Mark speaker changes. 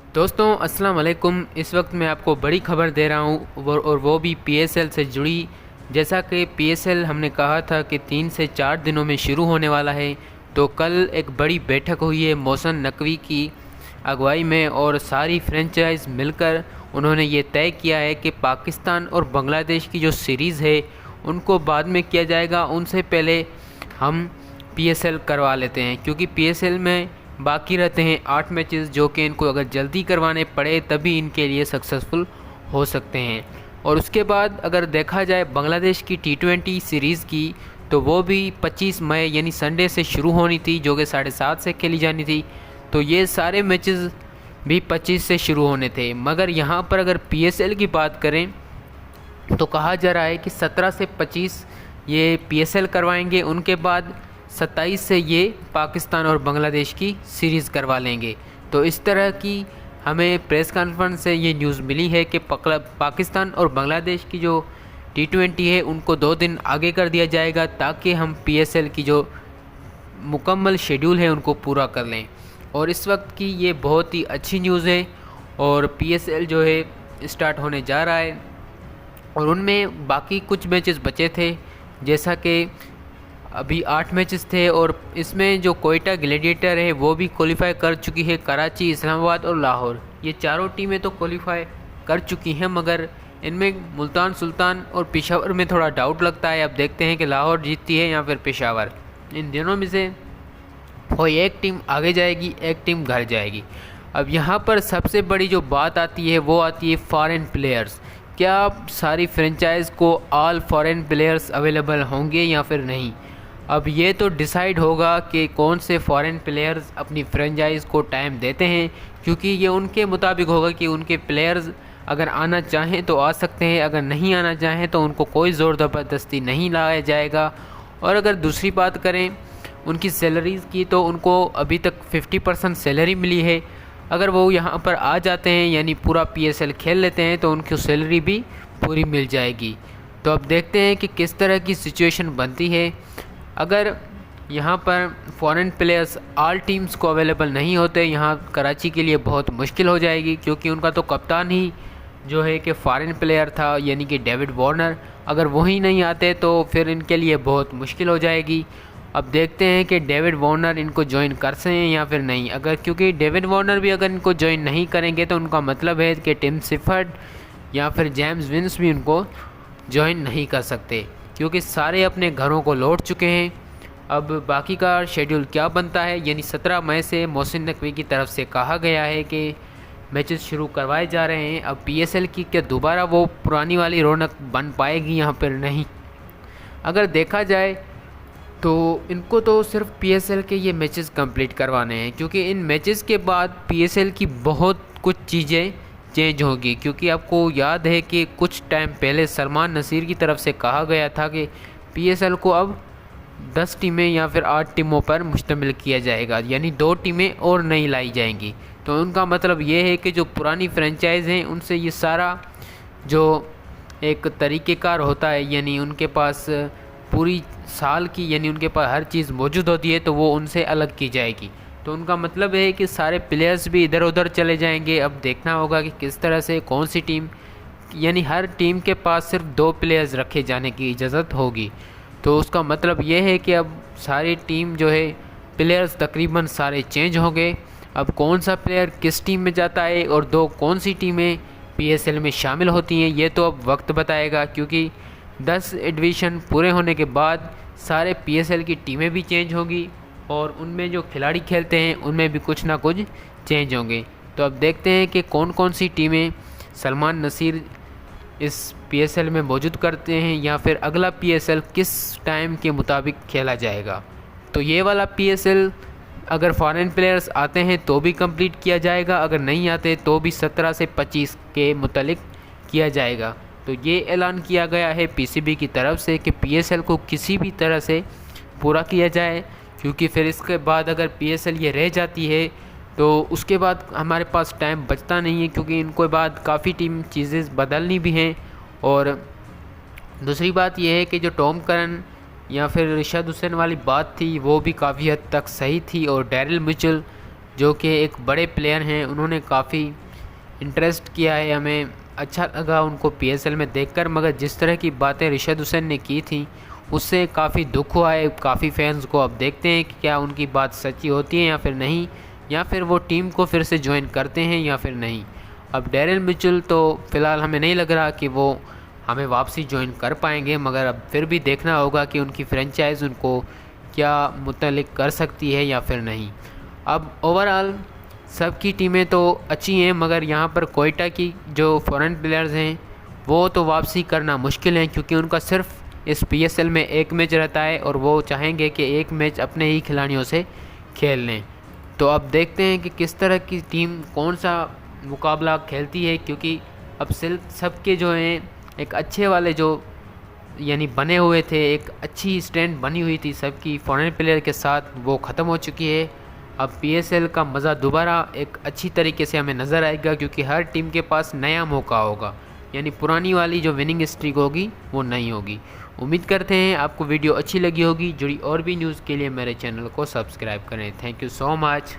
Speaker 1: दोस्तों अस्सलाम वालेकुम। इस वक्त मैं आपको बड़ी खबर दे रहा हूँ और वो भी पीएसएल से जुड़ी। जैसा कि पीएसएल हमने कहा था कि 3 से 4 दिनों में शुरू होने वाला है, तो कल एक बड़ी बैठक हुई है मोहसिन नकवी की अगुवाई में और सारी फ्रेंचाइज मिलकर उन्होंने ये तय किया है कि पाकिस्तान और बांग्लादेश की जो सीरीज़ है उनको बाद में किया जाएगा, उनसे पहले हम पीएसएल करवा लेते हैं, क्योंकि पीएसएल में बाकी रहते हैं 8 मैचेस जो कि इनको अगर जल्दी करवाने पड़े तभी इनके लिए सक्सेसफुल हो सकते हैं। और उसके बाद अगर देखा जाए बांग्लादेश की T20 सीरीज़ की, तो वो भी 25 मई यानी संडे से शुरू होनी थी, जो कि 7:30 से खेली जानी थी। तो ये सारे मैचेस भी 25 से शुरू होने थे, मगर यहाँ पर अगर पीएसएल की बात करें तो कहा जा रहा है कि 17 से 25 ये पीएसएल करवाएंगे, उनके बाद 27 से ये पाकिस्तान और बांग्लादेश की सीरीज़ करवा लेंगे। तो इस तरह की हमें प्रेस कॉन्फ्रेंस से ये न्यूज़ मिली है कि पाकिस्तान और बांग्लादेश की जो T20 है उनको 2 दिन आगे कर दिया जाएगा, ताकि हम पीएसएल की जो मुकम्मल शेड्यूल है उनको पूरा कर लें। और इस वक्त की ये बहुत ही अच्छी न्यूज़ है और पीएसएल जो है स्टार्ट होने जा रहा है। और उनमें बाकी कुछ मैचेस बचे थे, जैसा कि अभी 8 मैचेस थे और इसमें जो कोयटा ग्लैडिएटर है वो भी क्वालिफाई कर चुकी है। कराची, इस्लामाबाद और लाहौर, ये चारों टीमें तो क्वालिफाई कर चुकी हैं, मगर इनमें मुल्तान सुल्तान और पेशावर में थोड़ा डाउट लगता है। अब देखते हैं कि लाहौर जीतती है या फिर पेशावर, इन दोनों में से कोई एक टीम आगे जाएगी, एक टीम घर जाएगी। अब यहाँ पर सबसे बड़ी जो बात आती है वो आती है फॉरेन प्लेयर्स। क्या सारी फ्रेंचाइज को ऑल फॉरेन प्लेयर्स अवेलेबल होंगे या फिर नहीं? अब ये तो डिसाइड होगा कि कौन से फॉरेन प्लेयर्स अपनी फ्रेंचाइज को टाइम देते हैं, क्योंकि ये उनके मुताबिक होगा कि उनके प्लेयर्स अगर आना चाहें तो आ सकते हैं, अगर नहीं आना चाहें तो उनको कोई ज़ोर ज़बरदस्ती नहीं लाया जाएगा। और अगर दूसरी बात करें उनकी सैलरीज़ की, तो उनको अभी तक 50% सैलरी मिली है। अगर वो यहाँ पर आ जाते हैं यानी पूरा पीएसएल खेल लेते हैं तो उनकी सैलरी भी पूरी मिल जाएगी। तो अब देखते हैं कि किस तरह की सिचुएशन बनती है। अगर यहाँ पर फॉरेन प्लेयर्स ऑल टीम्स को अवेलेबल नहीं होते, यहाँ कराची के लिए बहुत मुश्किल हो जाएगी, क्योंकि उनका तो कप्तान ही जो है कि फॉरेन प्लेयर था, यानी कि डेविड वार्नर। अगर वही नहीं आते तो फिर इनके लिए बहुत मुश्किल हो जाएगी। अब देखते हैं कि डेविड वार्नर इनको ज्वाइन कर सकें या फिर नहीं। अगर क्योंकि डेविड वार्नर भी अगर इनको ज्वाइन नहीं करेंगे तो उनका मतलब है कि टिम सिफर्ड या फिर जेम्स विंस भी उनको ज्वाइन नहीं कर सकते, क्योंकि सारे अपने घरों को लौट चुके हैं। अब बाकी का शेड्यूल क्या बनता है, यानी 17 मई से मोहसिन नकवी की तरफ से कहा गया है कि मैचेस शुरू करवाए जा रहे हैं। अब पीएसएल की क्या दोबारा वो पुरानी वाली रौनक बन पाएगी यहाँ पर? नहीं। अगर देखा जाए तो इनको तो सिर्फ पीएसएल के ये मैचेस कंप्लीट करवाने हैं, क्योंकि इन मैचेस के बाद पीएसएल की बहुत कुछ चीज़ें चेंज होगी। क्योंकि आपको याद है कि कुछ टाइम पहले सलमान नसीर की तरफ से कहा गया था कि पीएसएल को अब 10 टीमें या फिर 8 टीमों पर मुश्तमिल किया जाएगा, यानी 2 टीमें और नहीं लाई जाएंगी। तो उनका मतलब ये है कि जो पुरानी फ्रेंचाइज हैं उनसे ये सारा जो एक तरीक़ेकार होता है, यानी उनके पास पूरी साल की, यानी उनके पास हर चीज़ मौजूद होती है, तो वो उनसे अलग की जाएगी। तो उनका मतलब है कि सारे प्लेयर्स भी इधर उधर चले जाएंगे। अब देखना होगा कि किस तरह से कौन सी टीम, यानी हर टीम के पास सिर्फ 2 प्लेयर्स रखे जाने की इजाज़त होगी। तो उसका मतलब ये है कि अब सारी टीम जो है प्लेयर्स तकरीबन सारे चेंज होंगे। अब कौन सा प्लेयर किस टीम में जाता है और कौन सी टीमें पीएसएल में शामिल होती हैं, ये तो अब वक्त बताएगा, क्योंकि 10 एडिशन पूरे होने के बाद सारे पीएसएल की टीमें भी चेंज होंगी और उनमें जो खिलाड़ी खेलते हैं उनमें भी कुछ ना कुछ चेंज होंगे। तो अब देखते हैं कि कौन कौन सी टीमें सलमान नसीर इस पीएसएल में मौजूद करते हैं, या फिर अगला पीएसएल किस टाइम के मुताबिक खेला जाएगा। तो ये वाला पीएसएल अगर फॉरेन प्लेयर्स आते हैं तो भी कंप्लीट किया जाएगा, अगर नहीं आते तो भी 17 से 25 के मुतालिक किया जाएगा। तो ये ऐलान किया गया है पीसीबी की तरफ से कि पीएसएल को किसी भी तरह से पूरा किया जाए, क्योंकि फिर इसके बाद अगर पीएसएल ये रह जाती है तो उसके बाद हमारे पास टाइम बचता नहीं है, क्योंकि इनको बाद काफ़ी टीम चीज़ें बदलनी भी हैं। और दूसरी बात यह है कि जो टॉम करन या फिर रिशाद हुसैन वाली बात थी वो भी काफ़ी हद तक सही थी, और डैरिल मिचेल जो कि एक बड़े प्लेयर हैं, उन्होंने काफ़ी इंटरेस्ट किया है, हमें अच्छा लगा उनको पीएसएल में देखकर। मगर जिस तरह की बातें रिशद हुसैन ने की थी उससे काफ़ी दुख हुआ है काफ़ी फैंस को। अब देखते हैं कि क्या उनकी बात सच्ची होती है या फिर नहीं, या फिर वो टीम को फिर से ज्वाइन करते हैं या फिर नहीं। अब डेरिल मिचेल तो फ़िलहाल हमें नहीं लग रहा कि वो हमें वापसी ज्वाइन कर पाएंगे, मगर अब फिर भी देखना होगा कि उनकी फ्रेंचाइज उनको क्या मुतल्लिक कर सकती है या फिर नहीं। अब ओवरऑल सबकी टीमें तो अच्छी हैं, मगर यहाँ पर कोयटा की जो फॉरेन प्लेयर्स हैं वो तो वापसी करना मुश्किल है, क्योंकि उनका सिर्फ इस पीएसएल में एक मैच रहता है और वो चाहेंगे कि एक मैच अपने ही खिलाड़ियों से खेल लें। तो अब देखते हैं कि किस तरह की टीम कौन सा मुकाबला खेलती है, क्योंकि अब सिर्फ सबके जो हैं एक अच्छे वाले जो यानी बने हुए थे, एक अच्छी स्टैंड बनी हुई थी सबकी फॉरेन प्लेयर के साथ, वो ख़त्म हो चुकी है। अब पीएसएल का मज़ा दोबारा एक अच्छी तरीके से हमें नज़र आएगा, क्योंकि हर टीम के पास नया मौका होगा, यानी पुरानी वाली जो विनिंग स्ट्रीक होगी वो नहीं होगी। उम्मीद करते हैं आपको वीडियो अच्छी लगी होगी। जुड़ी और भी न्यूज़ के लिए मेरे चैनल को सब्सक्राइब करें। Thank you so much.